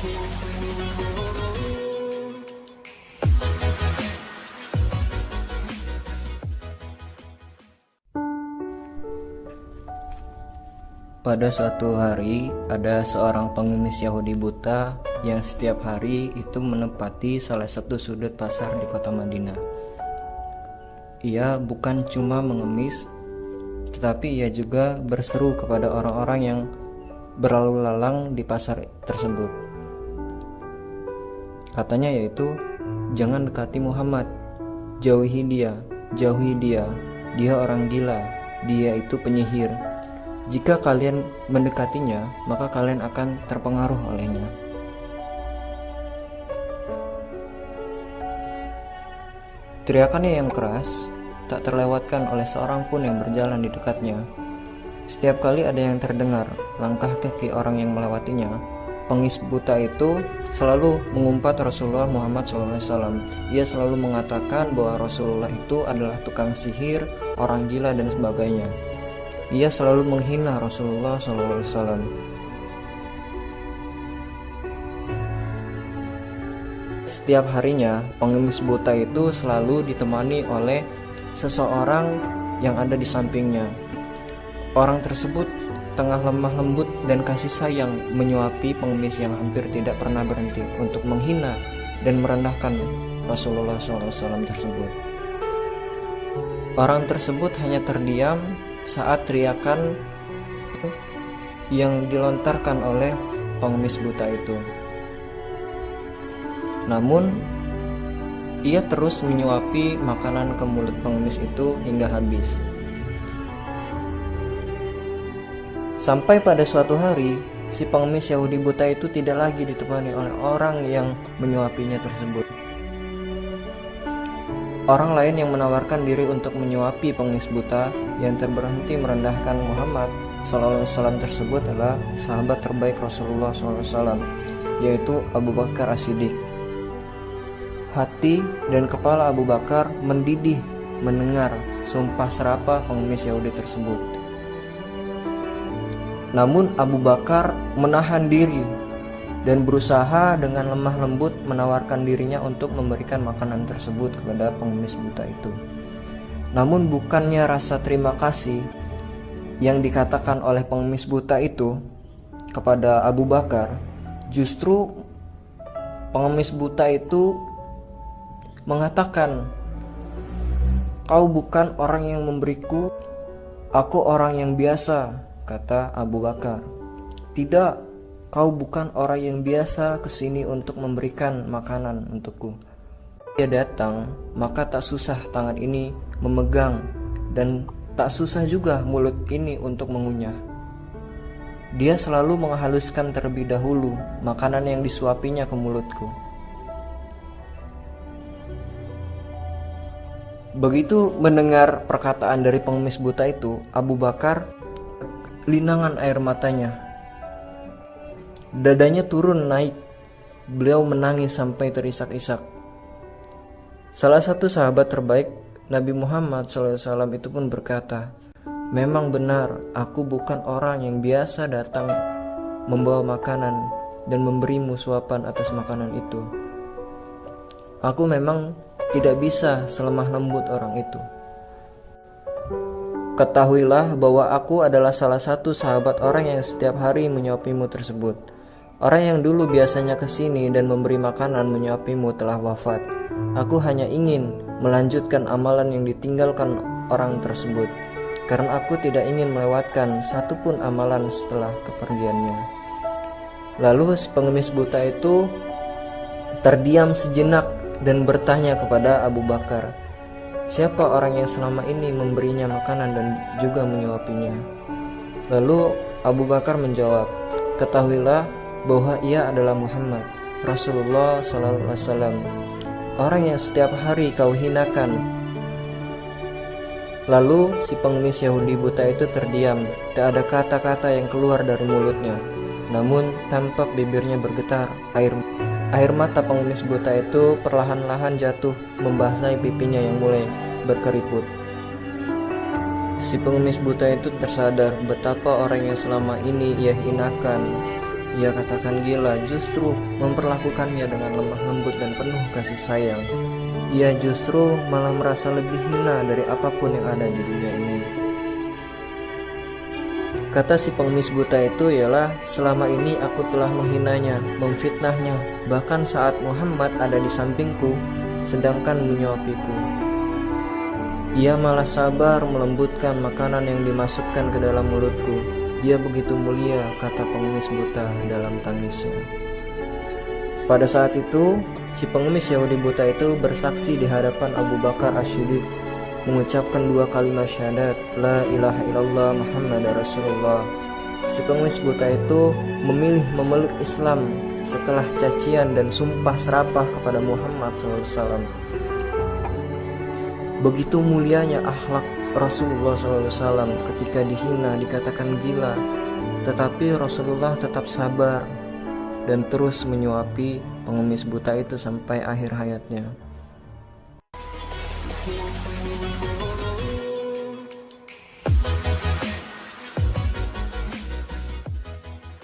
Pada suatu hari, ada seorang pengemis Yahudi buta yang setiap hari itu menempati salah satu sudut pasar di kota Madinah. Ia bukan cuma mengemis, tetapi ia juga berseru kepada orang-orang yang berlalu lalang di pasar tersebut. Katanya yaitu, "Jangan dekati Muhammad, jauhi dia, dia orang gila, dia itu penyihir. Jika kalian mendekatinya, maka kalian akan terpengaruh olehnya." Teriakannya yang keras tak terlewatkan oleh seorang pun yang berjalan di dekatnya. Setiap kali ada yang terdengar langkah kaki orang yang melewatinya, pengemis buta itu selalu mengumpat Rasulullah Muhammad SAW. Ia selalu mengatakan bahwa Rasulullah itu adalah tukang sihir, orang gila, dan sebagainya. Ia selalu menghina Rasulullah SAW. Setiap harinya, pengemis buta itu selalu ditemani oleh seseorang yang ada di sampingnya. Orang tersebut tengah lemah lembut dan kasih sayang menyuapi pengemis yang hampir tidak pernah berhenti untuk menghina dan merendahkan Rasulullah SAW tersebut. Orang tersebut hanya terdiam saat teriakan yang dilontarkan oleh pengemis buta itu. Namun, ia terus menyuapi makanan ke mulut pengemis itu hingga habis. Sampai pada suatu hari, si pengemis Yahudi buta itu tidak lagi ditemani oleh orang yang menyuapinya tersebut. Orang lain yang menawarkan diri untuk menyuapi pengemis buta yang terberhenti merendahkan Muhammad SAW tersebut adalah sahabat terbaik Rasulullah SAW, yaitu Abu Bakar As-Siddiq. Hati dan kepala Abu Bakar mendidih mendengar sumpah serapah pengemis Yahudi tersebut. Namun Abu Bakar menahan diri dan berusaha dengan lemah lembut menawarkan dirinya untuk memberikan makanan tersebut kepada pengemis buta itu. Namun bukannya rasa terima kasih yang dikatakan oleh pengemis buta itu kepada Abu Bakar, justru pengemis buta itu mengatakan, "Kau bukan orang yang memberiku, aku orang yang biasa," kata Abu Bakar. "Tidak, kau bukan orang yang biasa kesini untuk memberikan makanan untukku. Dia datang, maka tak susah tangan ini memegang dan tak susah juga mulut ini untuk mengunyah. Dia selalu menghaluskan terlebih dahulu makanan yang disuapinya ke mulutku." Begitu mendengar perkataan dari pengemis buta itu, Abu Bakar linangan air matanya. Dadanya turun naik. Beliau menangis sampai terisak-isak. Salah satu sahabat terbaik Nabi Muhammad SAW itu pun berkata, "Memang benar, aku bukan orang yang biasa datang membawa makanan dan memberimu suapan atas makanan itu. Aku memang tidak bisa selemah lembut orang itu. Ketahuilah bahwa aku adalah salah satu sahabat orang yang setiap hari menyuapimu tersebut. Orang yang dulu biasanya kesini dan memberi makanan menyuapimu telah wafat. Aku hanya ingin melanjutkan amalan yang ditinggalkan orang tersebut, karena aku tidak ingin melewatkan satupun amalan setelah kepergiannya." Lalu si pengemis buta itu terdiam sejenak dan bertanya kepada Abu Bakar, "Siapa orang yang selama ini memberinya makanan dan juga menyuapinya?" Lalu Abu Bakar menjawab, "Ketahuilah bahwa ia adalah Muhammad, Rasulullah SAW, orang yang setiap hari kau hinakan." Lalu si pengemis Yahudi buta itu terdiam, tak ada kata-kata yang keluar dari mulutnya. Namun tampak bibirnya bergetar, air mata pengemis buta itu perlahan-lahan jatuh membasahi pipinya yang mulai berkeriput. Si pengemis buta itu tersadar betapa orang yang selama ini ia hinakan Ia katakan gila, justru memperlakukannya dengan lemah lembut dan penuh kasih sayang. Ia justru malah merasa lebih hina dari apapun yang ada di dunia ini. Kata si pengemis buta itu ialah, selama ini aku telah menghinanya, memfitnahnya, bahkan saat Muhammad ada di sampingku, sedangkan menyuapiku. Ia malah sabar melembutkan makanan yang dimasukkan ke dalam mulutku. Dia begitu mulia, kata pengemis buta dalam tangisnya. Pada saat itu, si pengemis Yahudi buta itu bersaksi di hadapan Abu Bakar As-Siddiq, mengucapkan 2 kalimat syahadat, La ilaha illallah Muhammad Rasulullah. Si pengemis buta itu memilih memeluk Islam setelah cacian dan sumpah serapah kepada Muhammad SAW. Begitu mulianya akhlak Rasulullah SAW ketika dihina, dikatakan gila, tetapi Rasulullah tetap sabar dan terus menyuapi pengemis buta itu sampai akhir hayatnya.